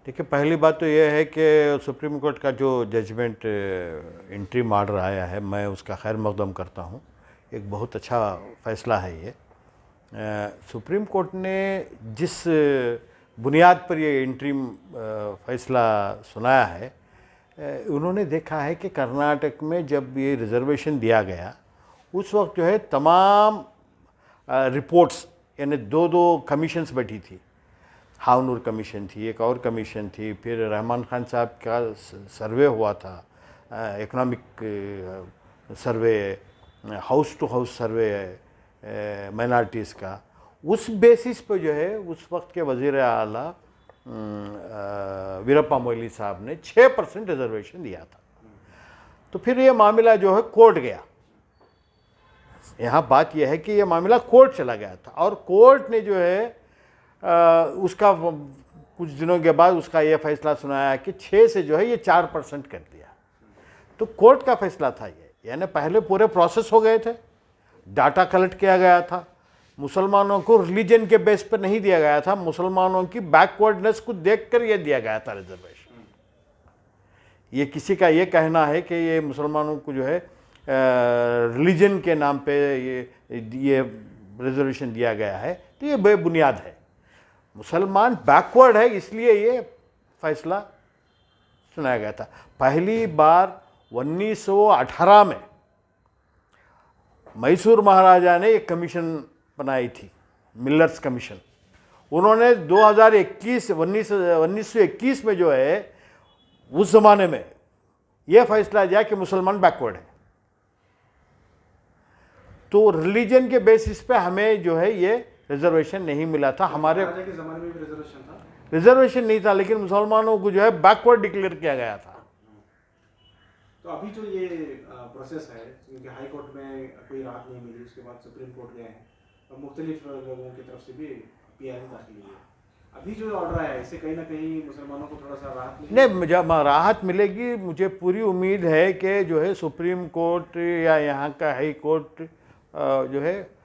देखिए, पहली बात तो यह है कि सुप्रीम कोर्ट का जो जजमेंट इंटरिम ऑर्डर आया है, मैं उसका खैर मकदम करता हूँ। एक बहुत अच्छा फ़ैसला है ये। सुप्रीम कोर्ट ने जिस बुनियाद पर ये इंटरिम फ़ैसला सुनाया है, उन्होंने देखा है कि कर्नाटक में जब ये रिज़र्वेशन दिया गया, उस वक्त जो है तमाम रिपोर्ट्स, यानी दो दो कमीशंस बैठी थी। हावनूर कमीशन थी, एक और कमीशन थी, फिर रहमान खान साहब का सर्वे हुआ था, economic survey, house to house survey minorities का। उस बेसिस पे जो है उस वक्त के वज़ीर आला वीरप्पा मोइली साहब ने 6% रिजर्वेशन दिया था। तो फिर ये मामला जो है कोर्ट गया। यहाँ बात यह है कि ये मामला कोर्ट चला गया था और कोर्ट ने जो है उसका कुछ दिनों के बाद उसका यह फैसला सुनाया कि 6 से जो है ये 4% कर दिया। तो कोर्ट का फैसला था ये, यानी पहले पूरे प्रोसेस हो गए थे, डाटा कलेक्ट किया गया था, मुसलमानों को रिलीजन के बेस पर नहीं दिया गया था, मुसलमानों की बैकवर्डनेस को देखकर ये दिया गया था रिजर्वेशन। ये किसी का ये कहना है कि ये मुसलमानों को जो है रिलीजन के नाम पे ये रिजर्वेशन दिया गया है, तो ये बेबुनियाद है। मुसलमान बैकवर्ड है, इसलिए ये फैसला सुनाया गया था। पहली बार 1918 में मैसूर महाराजा ने एक कमीशन बनाई थी, मिलर्स कमीशन। उन्होंने 1921 में जो है उस ज़माने में यह फैसला दिया कि मुसलमान बैकवर्ड है। तो रिलीजन के बेसिस पे हमें जो है ये रिजर्वेशन नहीं मिला था। हमारे के ज़माने में भी रिजर्वेशन था? रिजर्वेशन नहीं था, लेकिन मुसलमानों को जो है बैकवर्ड डिक्लेयर किया गया था। तो अभी जो ये प्रोसेस है, क्योंकि हाई कोर्ट में कोई राहत नहीं मिली, उसके बाद सुप्रीम कोर्ट गए हैं और मुख्तलिफ लोगों की तरफ से भी पीआई दाखिल हुई है। अभी जो ऑर्डर आया है, इससे कहीं ना कहीं मुसलमानों को थोड़ा सा राहत मिलेगी? नहीं, जब राहत मिलेगी, मुझे पूरी उम्मीद है कि जो है सुप्रीम कोर्ट या यहाँ का हाई कोर्ट जो है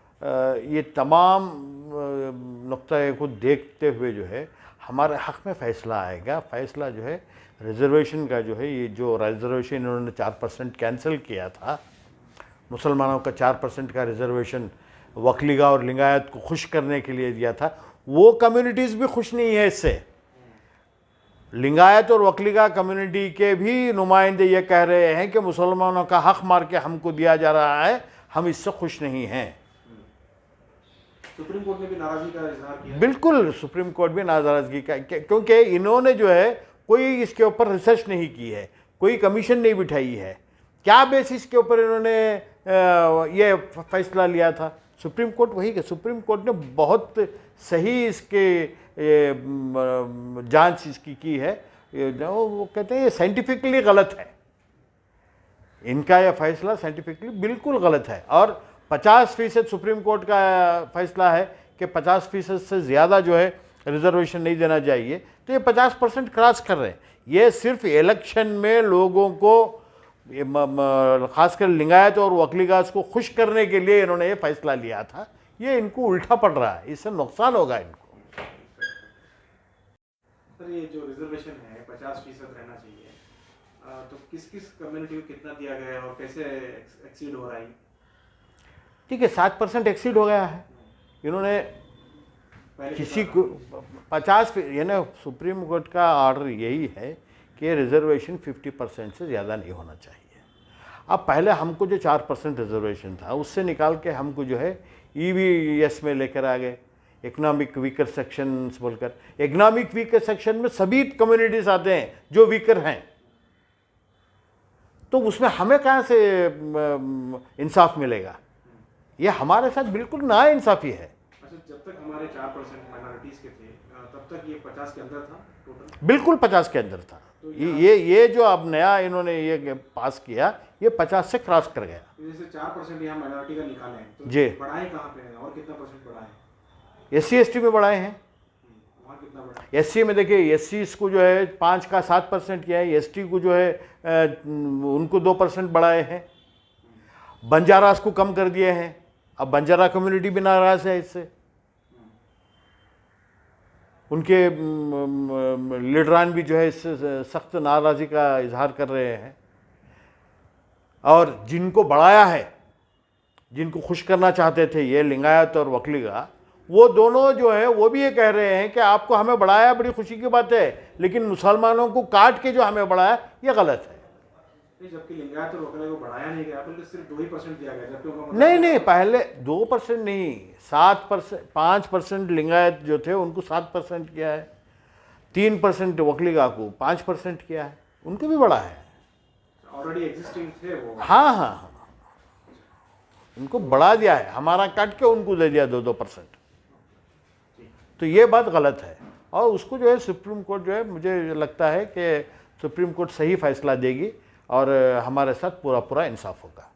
ये तमाम नुक्ता को देखते हुए जो है हमारे हक़ में फ़ैसला आएगा। फ़ैसला जो है रिज़र्वेशन का जो है, ये जो रिज़र्वेशन इन्होंने 4% कैंसिल किया था, मुसलमानों का 4% का रिज़र्वेशन वकलीगा और लिंगायत को खुश करने के लिए दिया था, वो कम्युनिटीज़ भी खुश नहीं है इससे। लिंगायत और वकलीगा कम्युनिटी के भी नुमाइंदे ये कह रहे हैं कि मुसलमानों का हक़ मार के हमको दिया जा रहा है, हम इससे खुश नहीं हैं। सुप्रीम कोर्ट ने भी नाराज़गी का इजहार किया? बिल्कुल, सुप्रीम कोर्ट भी नाराज़गी का, क्योंकि इन्होंने जो है कोई इसके ऊपर रिसर्च नहीं की है, कोई कमीशन नहीं बिठाई है। क्या बेसिस के ऊपर इन्होंने ये फैसला लिया था? सुप्रीम कोर्ट वही है। सुप्रीम कोर्ट ने बहुत सही इसके जांच इसकी की है। वो कहते हैं ये साइंटिफिकली गलत है, इनका यह फैसला साइंटिफिकली बिल्कुल गलत है। और 50% सुप्रीम कोर्ट का फैसला है कि 50% से ज़्यादा जो है रिजर्वेशन नहीं देना चाहिए। तो ये 50% क्रॉस कर रहे हैं। ये सिर्फ इलेक्शन में लोगों को, खासकर लिंगायत और वकलीगास को खुश करने के लिए इन्होंने ये फैसला लिया था। ये इनको उल्टा पड़ रहा है, इससे नुकसान होगा इनको। सर, ये जो रिजर्वेशन है 50% रहना चाहिए, तो किस किस कम्युनिटी को कितना दिया गया है और कैसे एक्सीड हो रहा है? ठीक है, 7% एक्सीड हो गया है। इन्होंने किसी को 50, यानी सुप्रीम कोर्ट का ऑर्डर यही है कि रिजर्वेशन 50% से ज़्यादा नहीं होना चाहिए। अब पहले हमको जो 4% रिजर्वेशन था, उससे निकाल के हमको जो है EVS में लेकर आ गए, इकोनॉमिक वीकर सेक्शंस बोलकर। इकोनॉमिक वीकर सेक्शन में सभी कम्युनिटीज़ आते हैं जो वीकर हैं, तो उसमें हमें कहाँ से इंसाफ मिलेगा? ये हमारे साथ बिल्कुल नाइंसाफ़ी है। अच्छा, जब तक हमारे 4% माइनॉरिटीज़ के थे, तब तक ये 50 के अंदर था टोटल? बिल्कुल 50 के अंदर था। तो ये जो अब नया इन्होंने ये पास किया, ये 50 से क्रॉस कर गया। जैसे 4% यहाँ माइनॉरिटी का निकाले हैं, तो जी, बढ़ाए कहाँ पे हैं और कितना परसेंट बढ़ाए? SC ST में बढ़ाए हैं। वहाँ कितना बढ़ा? SC में देखिए, SC को जो है 5 का 7% किया है, ST को जो है उनको 2% बढ़ाए हैं, बंजारास को कम कर दिए हैं। अब बंजारा कम्युनिटी भी नाराज़ है इससे। उनके लीडरान भी जो है इससे सख्त नाराज़गी का इजहार कर रहे हैं। और जिनको बढ़ाया है, जिनको खुश करना चाहते थे ये लिंगायत और वकलीगा, वो दोनों जो है वो भी ये कह रहे हैं कि आपको हमें बढ़ाया, बड़ी खुशी की बात है, लेकिन मुसलमानों को काट के जो हमें बढ़ाया ये गलत है। जबकि लिंगायत और वकला को बढ़ाया नहीं गया, बल्कि सिर्फ 2% दिया गया, जबकि उनका नहीं, पहले 2% नहीं, 7%, 5% लिंगायत जो थे उनको 7% किया है, 3% वकलीगा को 5% किया है, उनको भी बढ़ा है। ऑलरेडी एग्जिस्टिंग थे वो। हाँ, उनको बढ़ा दिया है, हमारा काट के उनको दे दिया 2%। तो ये बात गलत है, और उसको जो है सुप्रीम कोर्ट जो है, मुझे लगता है कि सुप्रीम कोर्ट सही फैसला देगी और हमारे साथ पूरा इंसाफ होगा।